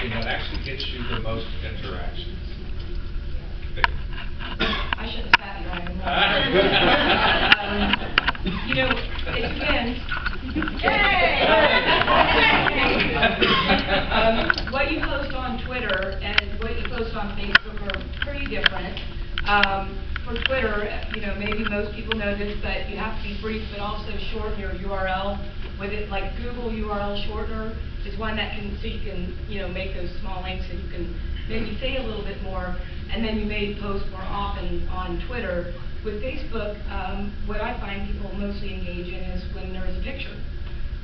posting that actually gets you the most interactions? I shouldn't have sat here anymore. You know, it depends. What you post on Twitter and what you post on Facebook are pretty different. For Twitter, you know, maybe most people know this, but you have to be brief, but also shorten your URL with it. Like Google URL shortener is one that can, so you can, you know, make those small links and you can maybe say a little bit more, and then you may post more often on Twitter. With Facebook, what I find people mostly engage in is when there's a picture,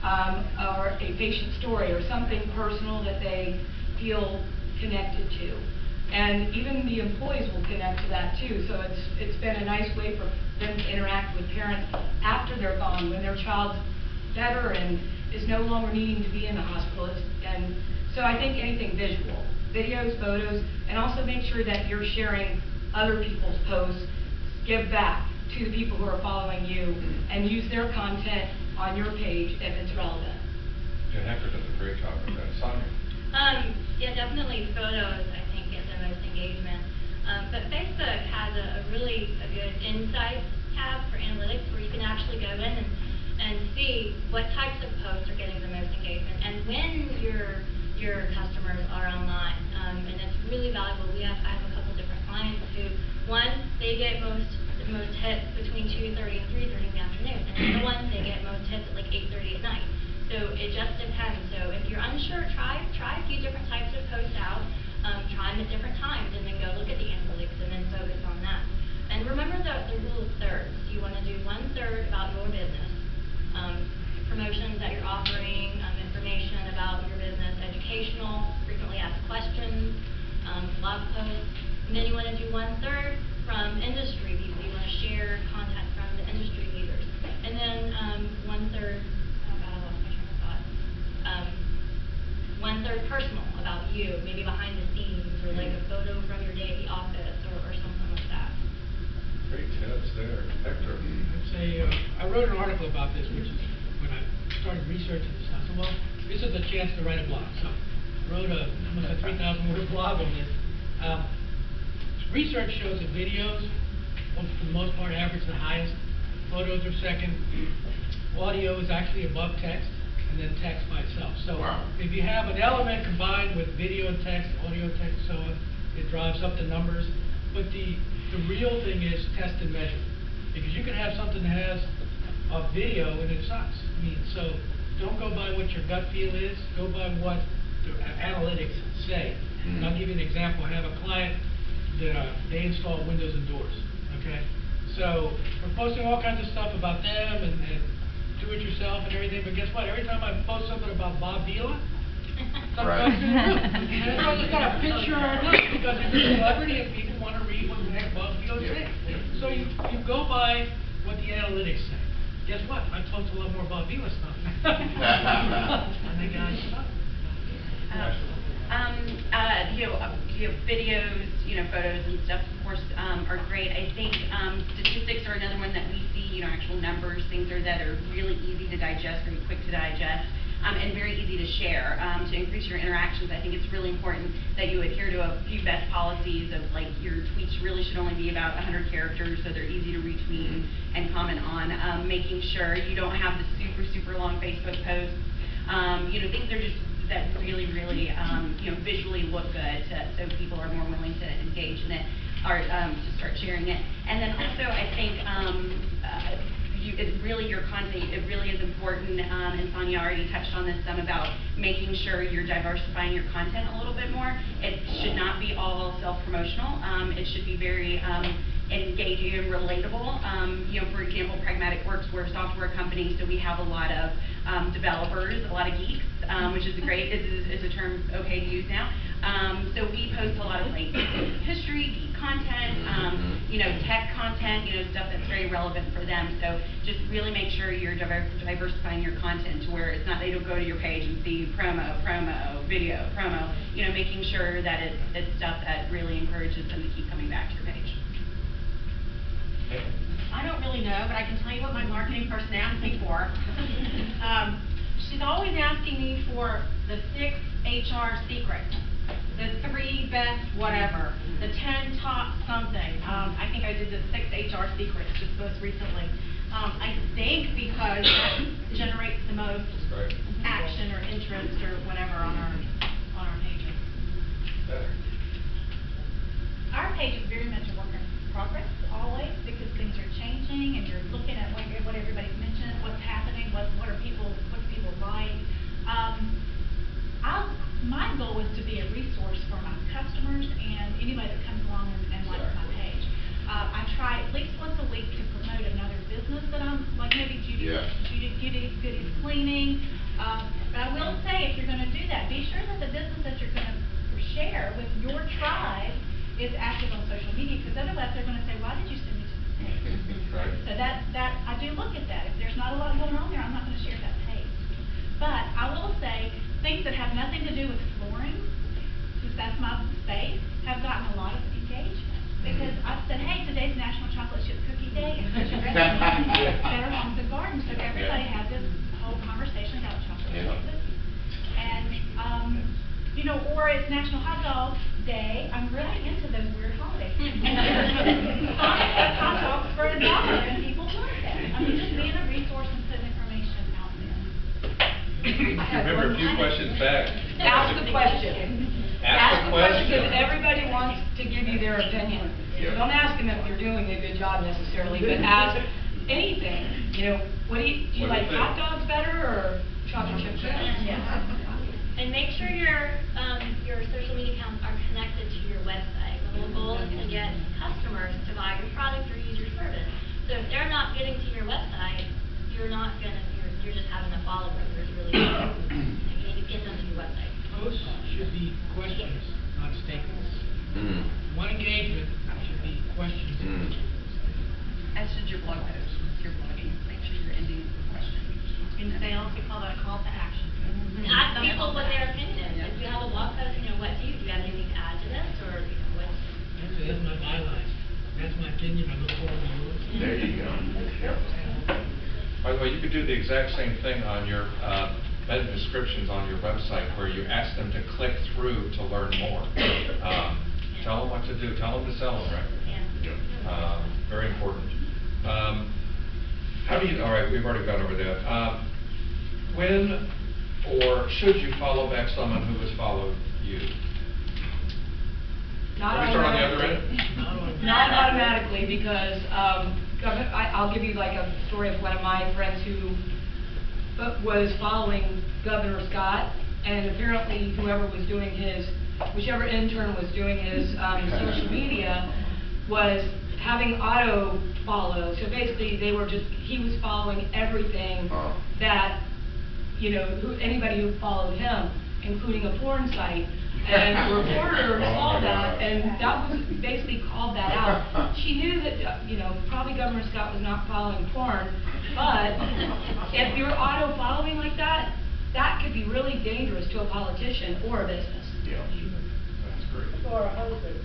or a patient story, or something personal that they feel connected to. And even the employees will connect to that too. So it's been a nice way for them to interact with parents after they're gone, when their child's better and is no longer needing to be in the hospital. And so I think anything visual, videos, photos, and also make sure that you're sharing other people's posts. Give back to the people who are following you and use their content on your page if it's relevant. Yeah, Hector does a great job with that. Sonia? Yeah, definitely photos, I think, get the most engagement. But Facebook has a really good insights tab for analytics where you can actually go in and see what types of posts are getting the most engagement and when your customers are online. And it's really valuable. I have a couple different clients who, one, they get the most hits between 2:30 and 3:30 in the afternoon, and the other one, they get most hits at like 8:30 at night. So it just depends. So if you're unsure, try a few different types of posts out, try them at different times, and then go look at the analytics and then focus on that. And remember the rule of thirds. You want to do 1/3 about your business, promotions that you're offering, information about your business, educational, frequently asked questions, blog posts, and then you want to do 1/3 from industry people. You want to share content from the industry leaders, and then 1/3. 1/3 personal about you, maybe behind the scenes, or like a photo from your day at the office, or something like that. Great tips there. Hector? I'd say, I wrote an article about this, which is when I started researching this. I said, well, this is a chance to write a blog. So I wrote almost a 3,000-word blog on this. Research shows that videos, for the most part, average the highest. Photos are second. Audio is actually above text, and then text by itself. So if you have an element combined with video and text, audio, text, so on, it drives up the numbers. But the real thing is test and measure. Because you can have something that has a video and it sucks. I mean, so don't go by what your gut feel is, go by what the analytics say. And I'll give you an example. I have a client that they install windows and doors, okay? So we're posting all kinds of stuff about them and do-it-yourself and everything, but guess what? Every time I post something about Bob Vila, something I just got a picture of it because it's a celebrity and people want to read what the heck Bob Vila said. So you go by what the analytics say. Guess what? I post a lot more Bob Vila stuff. And they got stuff. Videos, photos and stuff, of course, are great. I think statistics are another one that we see, actual numbers, things that are really easy to digest, very quick to digest, and very easy to share. To increase your interactions, I think it's really important that you adhere to a few best policies of, like, your tweets really should only be about 100 characters, so they're easy to retweet and comment on. Making sure you don't have the super long Facebook posts. Things are just that really, visually look good, so people are more willing to engage in it, or to start sharing it. And then also, I think it's really your content. It really is important, and Sonia already touched on this some about making sure you're diversifying your content a little bit more. It should not be all self-promotional. It should be very engaging and relatable. For example, Pragmatic Works, we're a software company, so we have a lot of developers, a lot of geeks, which is great. Is a term okay to use now. So we post a lot of history, geek content, tech content, stuff that's very relevant for them. So just really make sure you're diversifying your content to where it's not they don't go to your page and see promo, video, promo. Making sure that it's stuff that really encourages them to keep coming back to your page. I don't really know, but I can tell you what my marketing person asked me for. She's always asking me for the 6 HR secrets. best whatever, the 10 top something. I think I did the 6 HR secrets just most recently. I think because that generates the most Right. action or interest or whatever on our pages. Better. Our page is very much a work in progress always, because things are changing and you're looking at what everybody's mentioned, what's happening, what do people like. My goal is to be a resource for my customers and anybody that comes along and likes my page. I try at least once a week to promote another business that I'm, like maybe Judy Goody's Cleaning. But I will say, if you're going to do that, be sure that the business that you're going to share with your tribe is active on social media, because otherwise they're going to say, why did you send me to this page? Right. So that I do look at that. If there's not a lot going on there, I'm not going to share that page. But I will say, things that have nothing to do with flooring, since that's my space, have gotten a lot of engagement. Because I've said, hey, today's National Chocolate Chip Cookie Day, and here's your recipe that are on the garden. So everybody has this whole conversation about chocolate chip cookies. And, you know, or it's National Hot Dog Day. I'm really into those weird holidays. Hot dogs for $1, and people love that. I mean, just being a resource and putting information out there. Remember a few questions back. Ask the question. Ask the question. Because everybody wants to give you their opinion. So don't ask them if you're doing a good job necessarily, but ask anything. You know, do you What do like you hot think? dogs better or chocolate chip cookies? And make sure your social media accounts are connected to your website. The whole goal is to get customers to buy your product or use your service. So if they're not getting to your website, you're just having a follower. There's really you need to get them to your website. Posts should be questions, not statements. One engagement should be questions. As should your blog post, if you're blogging, make sure you're ending with a question. In sales, we call that a call to action. And ask people what their opinion is. If you have a blog post, you know, what do you have anything to add to this, or you know, what's That's my byline. That's my opinion. I look forward to yours. There you go. By the way, you could do the exact same thing on your meta descriptions on your website, where you ask them to click through to learn more. Tell them what to do. Tell them to celebrate. Very important. How do you? All right, we've already gone over that. When or should you follow back someone who has followed you? Not Let me start on the other automatically. end. Not automatically, because I'll give you like a story of one of my friends who was following Governor Scott, and apparently whichever intern was doing his social media was having auto follow. So basically, he was following everything that, you know, anybody who followed him, including a porn site. And the reporter saw that, and that was basically called that out. She knew that, you know, probably Governor Scott was not following porn, but if you're auto following like that, that could be really dangerous to a politician or a business. Yeah. That's great. Or a husband.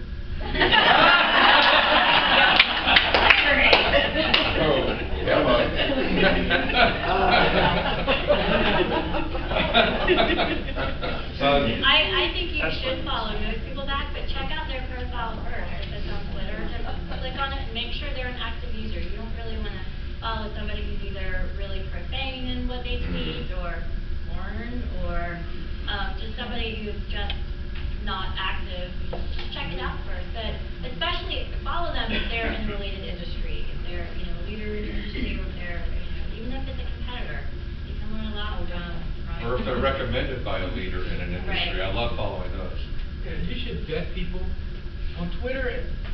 I think you should follow those people back, but check out their profile first. If it's on Twitter, just click on it and make sure they're an active user. You don't really want to follow somebody who's either really profane in what they tweet, or porn, or just somebody who's just not active. Just check it out first. But especially follow them if they're in a related industry, if they're, you know, a leader in the industry, or if they're, you know, even if it's a competitor, you can learn a lot from. Or if they're recommended by a leader in an industry. Right. I love following those. Yeah, you should vet people. On Twitter,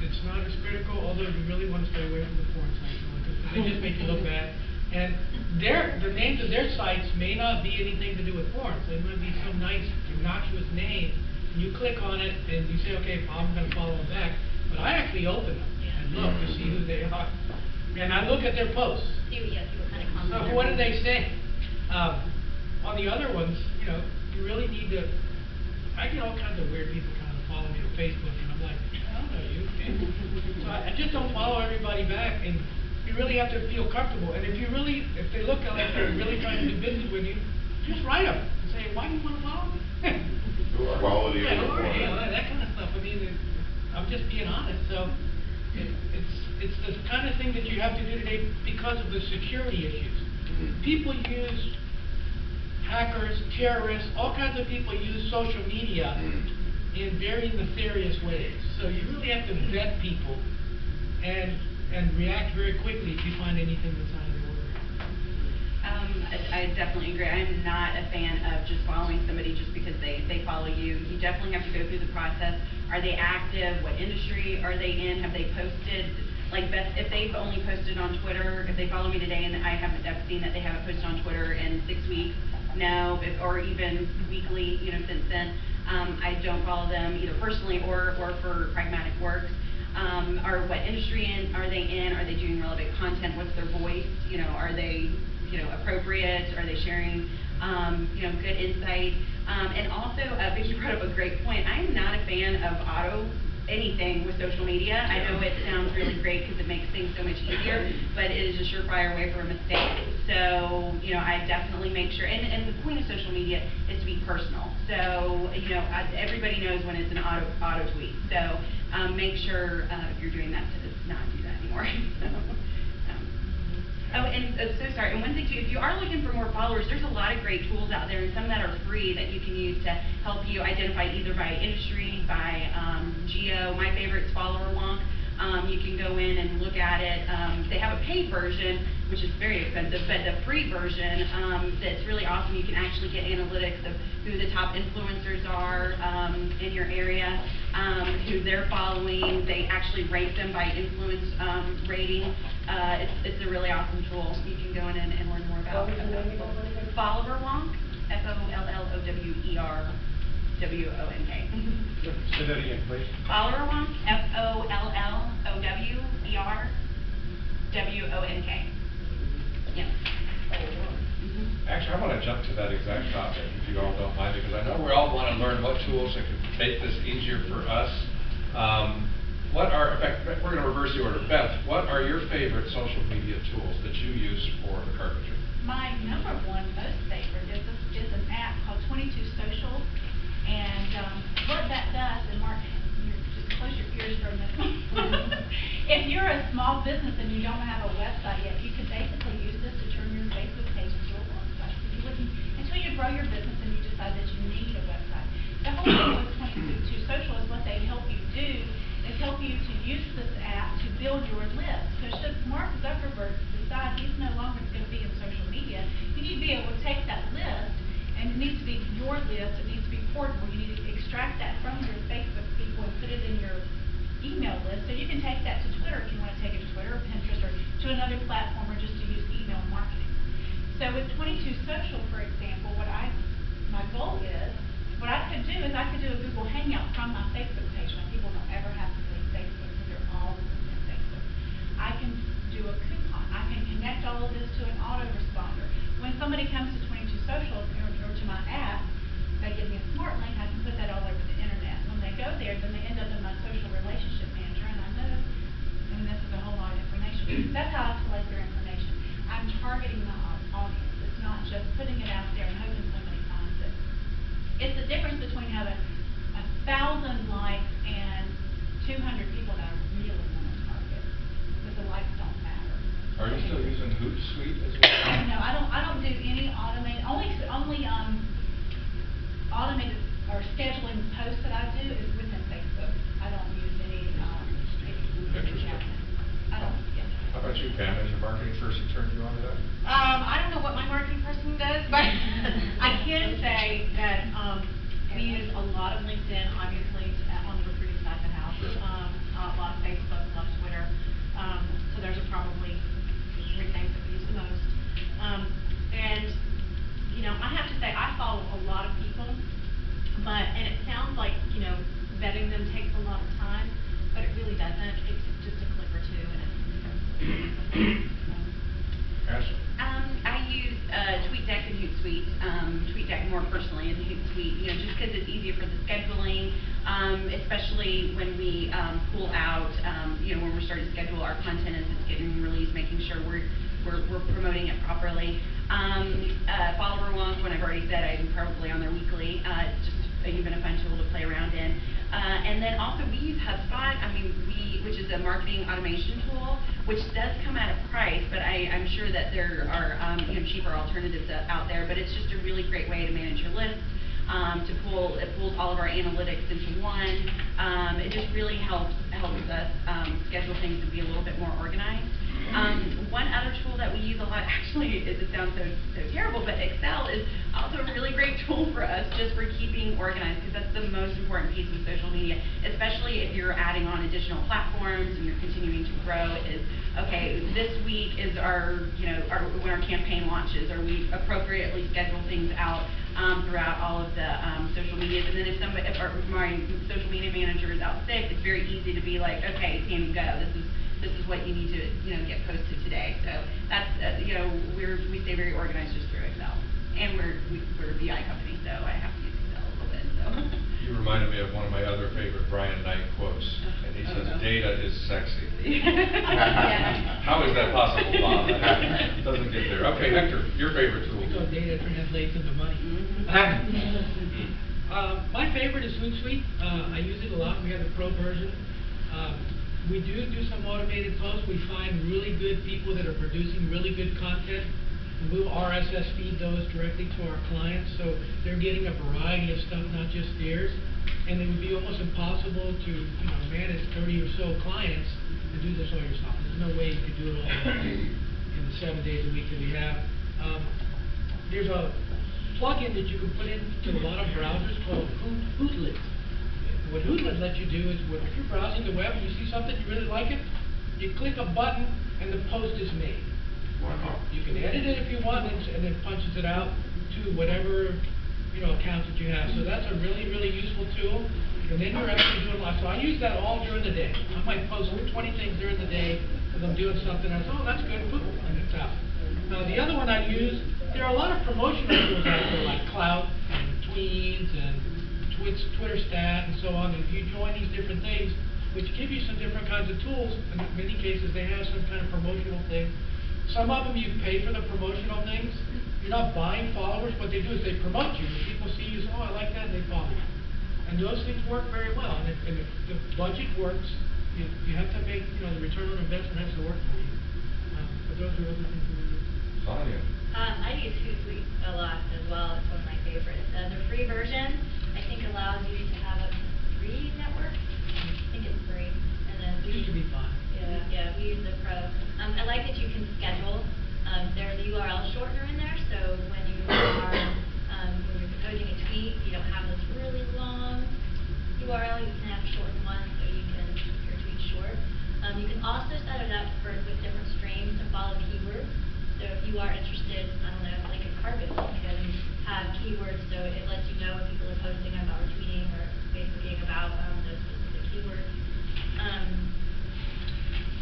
it's not as critical, although you really want to stay away from the porn sites, because they just make you look bad. And the names of their sites may not be anything to do with porn. So it might be some nice, innocuous name, and you click on it, and you say, okay, I'm going to follow them back. But I actually open them and look to see who they are. And I look at their posts. See what kind of content. So what do they say? On the other ones, you know, you really need to. I get all kinds of weird people trying to follow me on Facebook, and I'm like, I don't know you. So I just don't follow everybody back, and you really have to feel comfortable. And if they look like they're really trying to do business with you, just write them and say, why do you want to follow me? Quality Yeah, of or, you know, the that kind of stuff. I mean, I'm just being honest. So it's the kind of thing that you have to do today because of the security issues. People use, hackers, terrorists, all kinds of people use social media in very nefarious ways. So you really have to vet people and react very quickly if you find anything that's out of the ordinary. I definitely agree. I'm not a fan of just following somebody just because they follow you. You definitely have to go through the process. Are they active? What industry are they in? Have they posted? Like, if they've only posted on Twitter, if they follow me today and I've seen that they haven't posted on Twitter in 6 weeks, no, or even weekly, since then, I don't follow them either personally or for pragmatic works. Or what industry are they in? Are they doing relevant content? What's their voice? Are they, appropriate? Are they sharing, good insight? And also, Vicki brought up a great point. I am not a fan of anything with social media. I know it sounds really great because it makes things so much easier, but it is a surefire way for a mistake. So, I definitely make sure, and the point of social media is to be personal. So, everybody knows when it's an auto tweet. So, make sure if you're doing that to not do that anymore. Oh, and so sorry, and one thing too, if you are looking for more followers, there's a lot of great tools out there, and some that are free that you can use to help you identify either by industry, by geo. My favorite is Follower Wonk. You can go in and look at it. They have a paid version, which is very expensive, but the free version that's really awesome. You can actually get analytics of who the top influencers are in your area, who they're following. They actually rank them by influence rating. It's a really awesome tool. You can go in and learn more about it. Follower Wonk, FOLLOWERWONK. Say that again, please. Follower Wonk, FOLLOWERWONK. Yep. Actually, I want to jump to that exact topic, if you all don't mind, because I know we all want to learn what tools that could make this easier for us. In fact, we're going to reverse the order. Beth, what are your favorite social media tools that you use for the carpentry? My number one most favorite is an app called 22 Social, and what that does, and Mark, just close your ears for a minute. If you're a small business and you don't have a website yet, you can basically use this to turn your Facebook page into a website. Until you grow your business and you decide that you need a website. The whole thing with 22 Social is what they help you do is help you to use this app to build your list. Because should Mark Zuckerberg decide he's no longer going to be in social media, you need to be able to take that list, and it needs to be your list, it needs to be portable. You need to extract that from your Facebook people and put it in your email list. So you can take that to Twitter if you want to take it to Twitter or Pinterest or to another platform, or just to use email marketing. So with 22 Social, for example, my goal is, what I could do is I could do a Google Hangout from my Facebook page. My people don't ever have to leave Facebook because they're all in Facebook. I can do a coupon. I can connect all of this to an autoresponder. When somebody comes to 22 Social or to my app, they give me a smart link. I can put that all over the internet. When they go there, then they end up in my social relationship manager, and I know, and this is a whole lot of information. That's how I collect their information. I'm targeting my audience. It's not just putting it out there and hoping somebody finds it. It's the difference between having 1,000 likes and 200 people that I really want to target, because the likes don't matter. Are you still using Hootsuite as well? No, I don't do any automated, only automated or scheduling posts that I do is within Facebook. I don't use any, Interesting. I don't, yeah. How about you, Pam? Has your marketing person turned you on to that? I don't know what my marketing person does, but I can say that we use a lot of LinkedIn, obviously, on the recruiting side of the house. Sure. A lot of Facebook, a lot of Twitter. So those are probably the three things that we use the most. And I have to say, I follow a lot of people, and it sounds like, vetting them takes a lot of time, but it really doesn't. It's just a click or two, and it's Ashley? I use TweetDeck and Hootsuite. TweetDeck more personally, and Hootsuite, just because it's easier for the scheduling, especially when we pull out, when we're starting to schedule our content as it's getting released, making sure we're promoting it properly. Follower Wonk, when I've already said I'm probably on there weekly. It's just even a fun tool to play around in. And And then also we use HubSpot, which is a marketing automation tool, which does come at a price, but I'm sure that there are cheaper alternatives out there, but it's just a really great way to manage your list. It pulls all of our analytics into one. It just really helps us schedule things to be a little bit more organized. One other tool that we use a lot, actually, it sounds so terrible, but Excel is also a really great tool for us just for keeping organized, because that's the most important piece of social media, especially if you're adding on additional platforms and you're continuing to grow. Is okay, this week is when our campaign launches, or we appropriately schedule things out throughout all of the social medias. And then if my social media manager is out sick, it's very easy to be like, okay, Tammy, go. This is what you need to get posted today. So that's we stay very organized just through Excel. And we're a BI company, so I have to use Excel a little bit. So. You reminded me of one of my other favorite Brian Knight quotes, and he says, "Data is sexy." Yeah. How is that possible, Bob? It doesn't get there. Okay, Hector, your favorite tool. Because data translates into money. My favorite is Hootsuite. I use it a lot. We have the pro version. We do some automated posts. We find really good people that are producing really good content. We'll RSS feed those directly to our clients, so they're getting a variety of stuff, not just theirs. And it would be almost impossible to manage 30 or so clients and do this all yourself. There's no way you could do it all in the 7 days a week that we have. There's a plugin that you can put into a lot of browsers called Hootlet. What Hootlet lets you do is, if you're browsing the web and you see something, you really like it, you click a button and the post is made. Wow. You can edit it if you want, and it punches it out to whatever account that you have. So that's a really, really useful tool. And then you're actually doing a lot. So I use that all during the day. I might post 20 things during the day because I'm doing something. I say, oh, that's good, boom, and it's out. Now the other one I use, there are a lot of promotional tools out there like Clout and Tweeds and Twitter Stat and so on. And if you join these different things, which give you some different kinds of tools, in many cases they have some kind of promotional thing. Some of them you pay for the promotional things. You're not buying followers. What they do is they promote you. When people see you, say, oh, I like that, and they follow you. And those things work very well. And if the budget works, you have to make, the return on investment has to work for you. But those are other things we do. Sonia. I use Hootsuite a lot as well. It's one of my favorites. The free version, I think, allows you to have up to 3 networks. I think it's 3. And then It used to be fun. Yeah, we use the Pro. I like that you can schedule. There's a URL shortener in there, so when you're proposing a tweet, you don't have this really long URL. You can have a shortened one, so you can keep your tweet short. You can also set it up with different streams to follow keywords. So if you are interested, I don't know, like a carpet, you can have keywords, so it lets you know when people are posting about or tweeting or Facebooking about those specific keywords.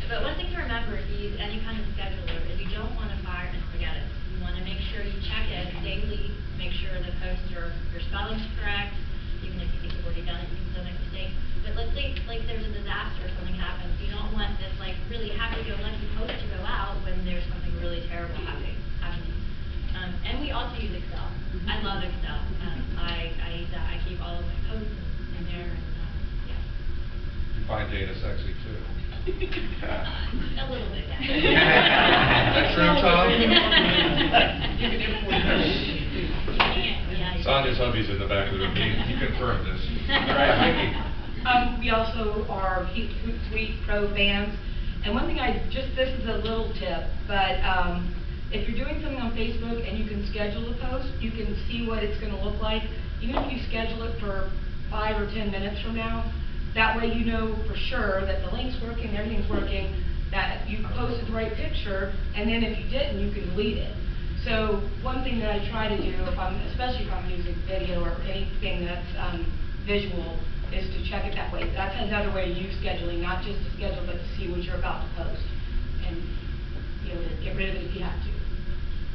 But one thing to remember if you use any kind of scheduler is you don't want to fire and forget it. You want to make sure you check it daily, make sure the posts your spelling's correct. Even if you think you've already done it, you can still make mistakes. But let's say there's a disaster or something happens. You don't want this really happy-go-lucky post to go out when there's something really terrible happening. And we also use Excel. I love Excel. I use that. I keep all of my posts in there. And, yeah. You find data sexy too. A little bit, yeah. That's true, Tom? You can import Yeah. Sonia's hubby's in the back of the room. He confirmed this. All right, Mikey. We also are Hootsuite Pro fans. And one thing this is a little tip, but if you're doing something on Facebook and you can schedule a post, you can see what it's going to look like. Even if you schedule it for 5 or 10 minutes from now, that way you know for sure that the link's working, everything's working, that you posted the right picture, and then if you didn't, you can delete it. So one thing that I try to do, especially if I'm using video or anything that's visual, is to check it that way. That's another way to use scheduling, not just to schedule, but to see what you're about to post, and to get rid of it if you have to.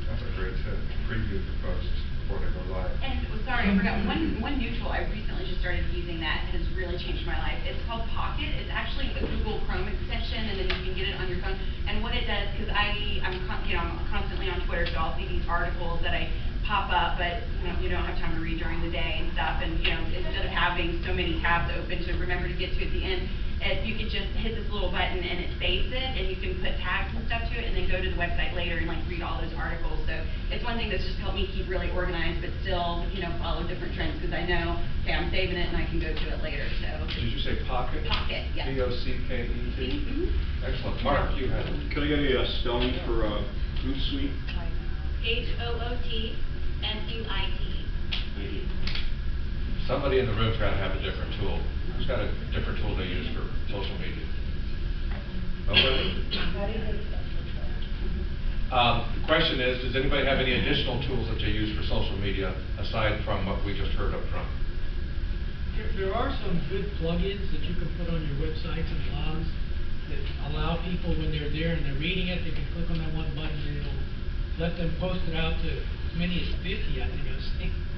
That's a great tip. Preview the posts before they go live. And sorry, I forgot, one new tool, I recently just started using that, has really changed my life. It's called Pocket. It's actually a Google Chrome extension, and then you can get it on your phone. And what it does, because I'm constantly on Twitter, so I'll see these articles that I pop up, but you don't have time to read during the day and stuff, and instead of having having so many tabs open to remember to get to at the end. If you could just hit this little button and it saves it, and you can put tags and stuff to it, and then go to the website later and like read all those articles. So it's one thing that's just helped me keep really organized, but still, you know, follow different trends, because I know, okay, I'm saving it and I can go to it later, so. Did you say Pocket? Pocket, yes. P-O-C-K-E-T? Mhm. Excellent. Mark, you have it. Can I get a spelling for Hootsuite? Hootsuite. Somebody in the room's got to have a different tool. Who's got a different tool they use for social media? Nobody? The question is, does anybody have any additional tools that you use for social media aside from what we just heard up front? There are some good plugins that you can put on your websites and blogs that allow people, when they're there and they're reading it, they can click on that one button and it'll let them post it out to as many as 50, I think I was thinking.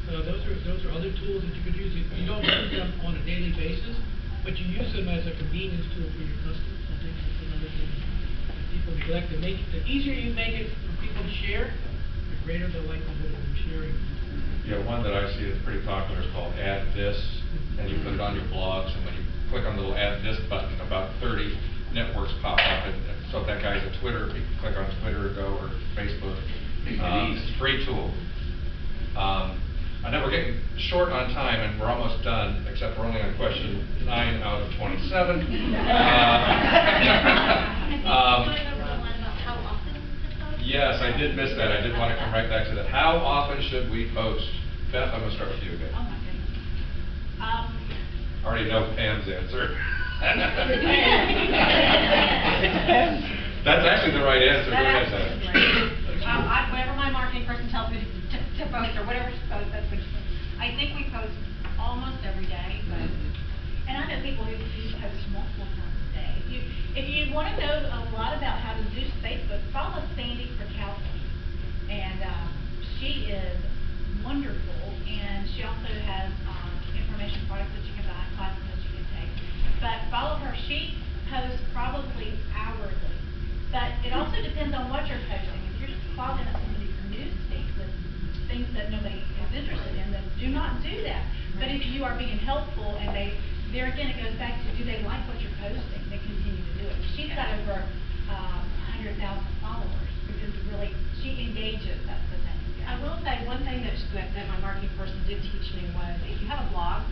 So those are other tools that you could use. You don't use them on a daily basis, but you use them as a convenience tool for your customers. I think that's another thing that people neglect. The easier you make it for people to share, the greater the likelihood of them sharing. Yeah, one that I see that's pretty popular is called Add This, and you put it on your blogs, and when you click on the little Add This button, about 30 networks pop up, and so if that guy's a Twitter, he can click on Twitter or go, or Facebook. It's a free tool. I know we're getting short on time, and we're almost done, except we're only on question 9 out of 27. Yes, I did miss that. I did want to come right back to that. How often should we post? Beth, I'm going to start with you again. Oh, my goodness. I already know Pam's answer. That's actually the right answer. Go ahead, Beth. Whatever my marketing person tells me to post, or whatever to post, that's what she posts. I think we post almost every day, but, And I know people who post multiple times a day. If you want to know a lot about how to use Facebook, follow Sandy Krakowski. And she is wonderful, and she also has information products that you can buy, classes that you can take. But follow her. She posts probably hourly. But it also depends on what you're posting. If you're just clogging up somebody's news feed with things that nobody is interested in, then do not do that. But if you are being helpful, and there again, it goes back to, do they like what you're posting? They continue to do it. She's got over 100,000 followers, because really, she engages, that's the thing. I will say, one thing that my marketing person did teach me was, if you have a blog.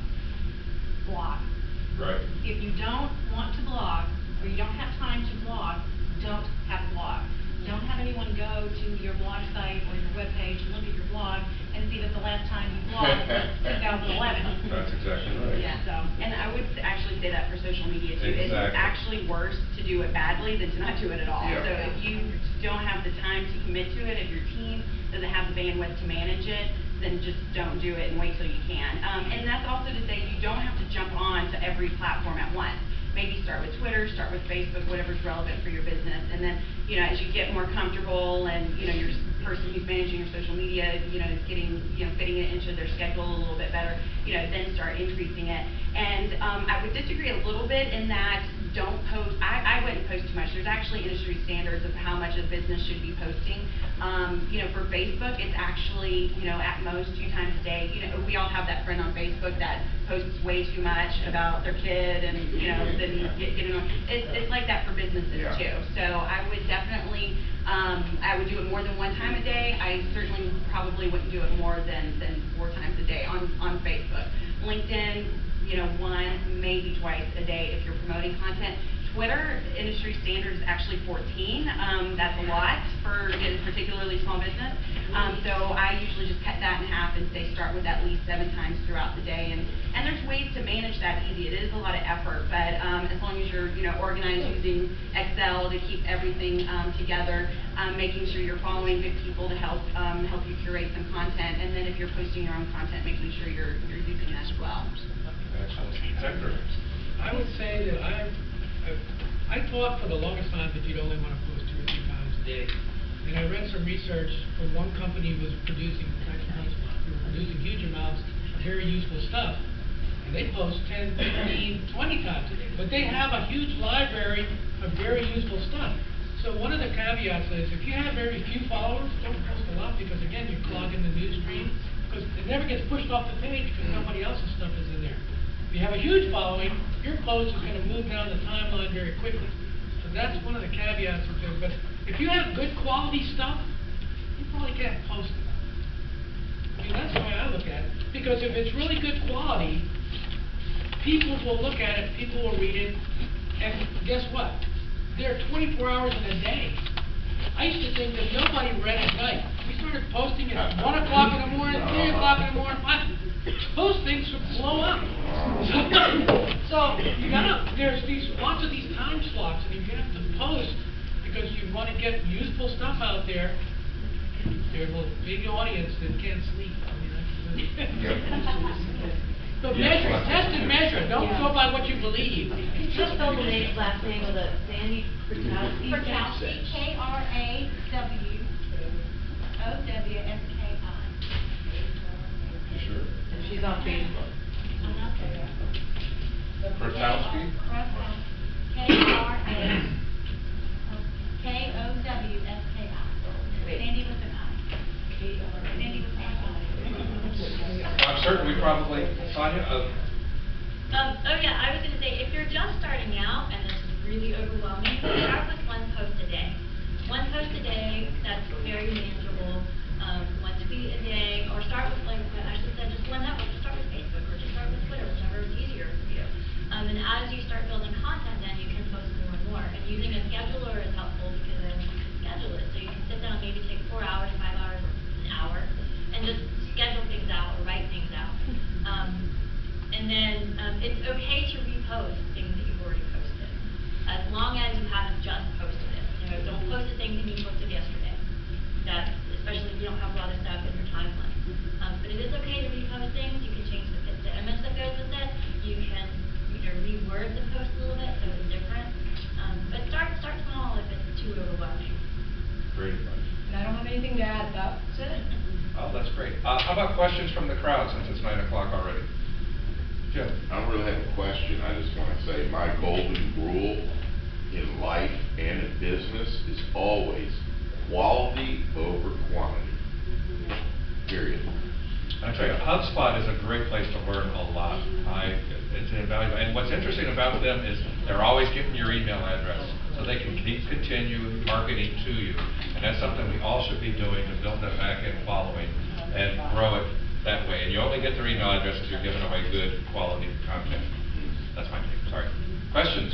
Right. If you don't want to blog, or you don't have time to blog, don't have a blog. Don't have anyone go to your blog site or your webpage and look at your blog and see that the last time you blogged was 2011. That's exactly right. Yeah, So, and I would actually say that for social media too. It's Exactly. actually worse to do it badly than to not do it at all. Yeah. So if you don't have the time to commit to it, if your team doesn't have the bandwidth to manage it, then just don't do it and wait till you can. And that's also to say you don't have to jump on to every platform at once. Maybe start with Twitter, start with Facebook, whatever's relevant for your business. And then, you know, as you get more comfortable and, you know, your person who's managing your social media, you know, is getting, you know, fitting it into their schedule a little bit better, you know, then start increasing it. And I would disagree a little bit in that don't post, I wouldn't post too much. There's actually industry standards of how much a business should be posting. You know, for Facebook, it's actually, you know, at most 2 times a day. You know, we all have that friend on Facebook that posts way too much about their kid, and, you know, then getting on. It's like that for businesses too. So I would definitely, I would do it more than 1 time a day. I certainly probably wouldn't do it more than 4 times a day on Facebook. LinkedIn, you know, 1, maybe twice a day if you're promoting content. Twitter, industry standard is actually 14. That's a lot for particularly small business. So I usually just cut that in half and say start with at least 7 times throughout the day. And there's ways to manage that easy. It is a lot of effort, but as long as you're, you know, organized using Excel to keep everything together, making sure you're following good people to help you curate some content, and then if you're posting your own content, making sure you're using that as well. Excellent. Hector? I would say that I thought for the longest time that you'd only want to post 2 or 3 times a day. And I read some research from one company who was producing huge amounts of very useful stuff. And they post 10, 15, 20 times a day. But they have a huge library of very useful stuff. So one of the caveats is, if you have very few followers, don't post a lot, because again, you're clogging the news stream. because it never gets pushed off the page because somebody else's stuff is in there. If you have a huge following, your post is gonna move down the timeline very quickly. So that's one of the caveats with it, but if you have good quality stuff, you probably can't post it. I mean, that's the way I look at it, because if it's really good quality, people will look at it, people will read it, and guess what? There are 24 hours in a day. I used to think that nobody read at night. We started posting at 1 o'clock in the morning, 3 o'clock in the morning, 5. Those things would blow up. So, there's lots of these time slots, and if you have to post because you want to get useful stuff out there, there's a big audience that can't sleep. I mean, but measure, test and measure. Don't go by what you believe. Can you spell the last name of the Sandy Kratowski? Kratowski, Krawowski. You sure? And she's on Facebook. Kratowski? Krawowski. Sandy with an I. Sandy with an I. I'm certain we probably, Sonia, Oh yeah, I was gonna say, if you're just starting out and this is really overwhelming, start with one post a day. One post a day, that's very manageable. One tweet a day, or start with, like Ashley said, just one network. Just start with Facebook, or just start with Twitter, whichever is easier for you. And as you start building content, then you can post more and more. And using a scheduler is helpful because then you can schedule it. So you can sit down, maybe take 4 hours, 5 hours, or an hour, and just schedule things out or write things out. And then it's okay to repost things that you've already posted, as long as you haven't just posted it. You know, don't post the same thing you posted yesterday. That, especially if you don't have a lot of stuff in your timeline. But it is okay to repost things. You can change the image that goes with it. You can reword the post a little bit so it's different. But start small if it's too overwhelming. great advice. And I don't have anything to add, that's it. Oh, that's great. How about questions from the crowd, since it's 9 o'clock already? Jim? I don't really have a question. I just want to say my golden rule in life and in business is always quality over quantity. Period. I tell you, HubSpot is a great place to learn a lot. It's invaluable. And what's interesting about them is they're always getting your email address, so they can continue marketing to you. And that's something we all should be doing to build that back-end following and grow it that way. And you only get their email address if you're giving away good quality content. That's my take. Sorry. Questions?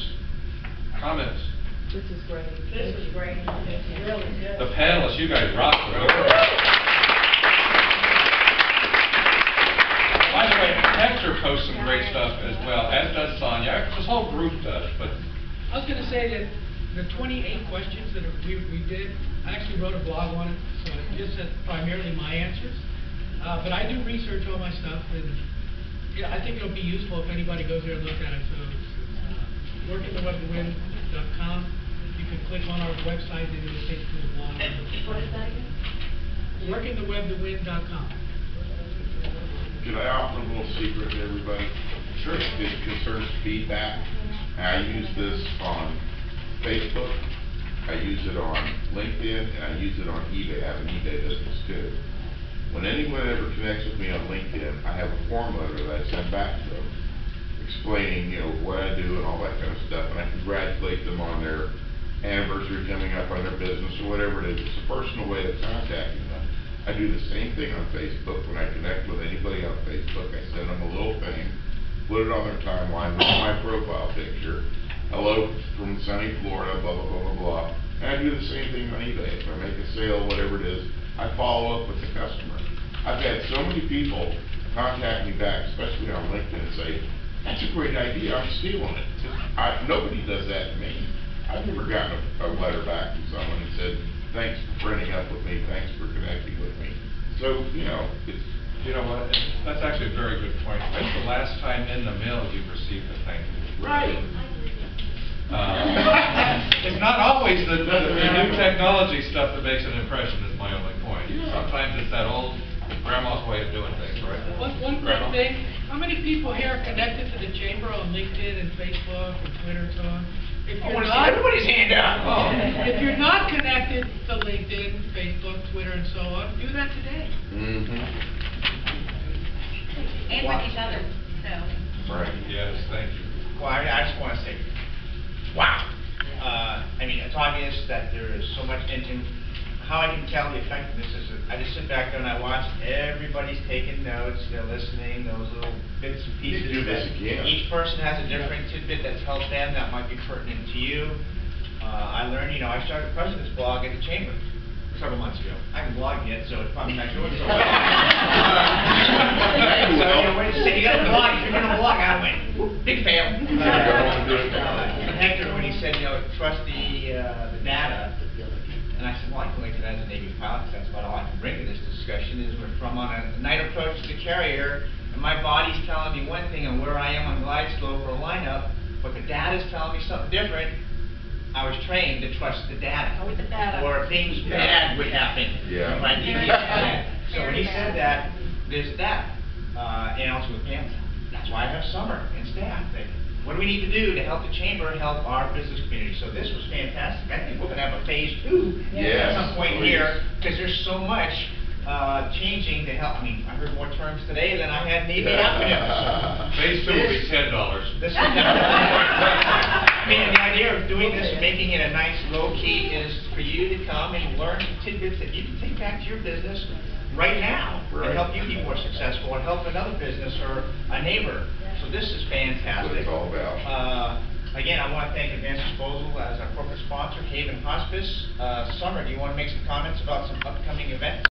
Comments? This is great. This is great. It's really good. The panelists, you guys rock. By the way, Hector posts some great stuff as well, as does Sonia. This whole group does, but I was gonna say that the 28 questions that we did, I actually wrote a blog on it, so it just said primarily my answers. But I do research all my stuff, and yeah, I think it'll be useful if anybody goes there and looks at it. So it's workingthewebtowin.com. You can click on our website and it'll take you to the blog. What is that again? Workingthewebtowin.com. Can I offer a little secret to everybody? Sure. It concerns feedback. I use this on Facebook, I use it on LinkedIn, and I use it on eBay. I have an eBay business too. When anyone ever connects with me on LinkedIn, I have a form letter that I send back to them, explaining, what I do and all that kind of stuff, and I congratulate them on their anniversary coming up on their business or whatever it is. It's a personal way of contacting them. I do the same thing on Facebook. When I connect with anybody on Facebook, I send them a little thing, put it on their timeline with my profile picture. Hello from sunny Florida, blah, blah, blah, blah, blah. And I do the same thing on eBay. If I make a sale, whatever it is, I follow up with the customer. I've had so many people contact me back, especially on LinkedIn, and say, that's a great idea, I'm stealing it. Nobody does that to me. I've never gotten a letter back from someone who said, thanks for printing up with me, thanks for connecting with me. So, it's... you know what? That's actually a very good point. When's the last time in the mail you received a thank you? Right. It's not always the new technology stuff that makes an impression, is my only point. Sometimes it's that old grandma's way of doing things, right? One quick thing, how many people here are connected to the Chamber on LinkedIn and Facebook and Twitter and so on? If you're not, everybody's hand out. Oh. if you're not connected to LinkedIn, Facebook, Twitter, and so on, do that today. Mm-hmm. And with each other, so. Right. Yes, thank you. Well, I just want to say, wow. I mean, it's obvious that there is so much, and how I can tell the effectiveness is that I just sit back there and I watch, everybody's taking notes, they're listening, those little bits and pieces. do this that again. Each person has a different tidbit that's helped them, that might be pertinent to you. I learned, I started a president's blog at the Chamber several months ago. I haven't blogged yet, so it's probably not doing so well. When you say you got a blog, if you're gonna blog, I went, big fail. Hector, when he said, trust the data, and I said, well, I can link to that as a Navy pilot, because that's about all I can bring to this discussion, is we're from on a night approach to the carrier, and my body's telling me one thing on where I am on glide slope or lineup, but the data's telling me something different. I was trained to trust the data. With the data. Or things bad would happen. Yeah. If I didn't get that. So when he said that, there's that. And also with Pam, that's why I have Summer and staff. What do we need to do to help the Chamber help our business community? So this was fantastic. I think we're going to have a phase 2 Yes, at some point please. here, because there's so much changing to help. I mean, I heard more terms today than I had Navy acronyms. Phase 2 will be $10. This I mean, the idea of doing this, making it a nice low key, is for you to come and learn tidbits that you can take back to your business right now, Right. and help you be more successful, or help another business or a neighbor. So this is fantastic. That's what it's all about. Again, I want to thank Advanced Disposal as our corporate sponsor, Haven Hospice. Summer, do you want to make some comments about some upcoming events?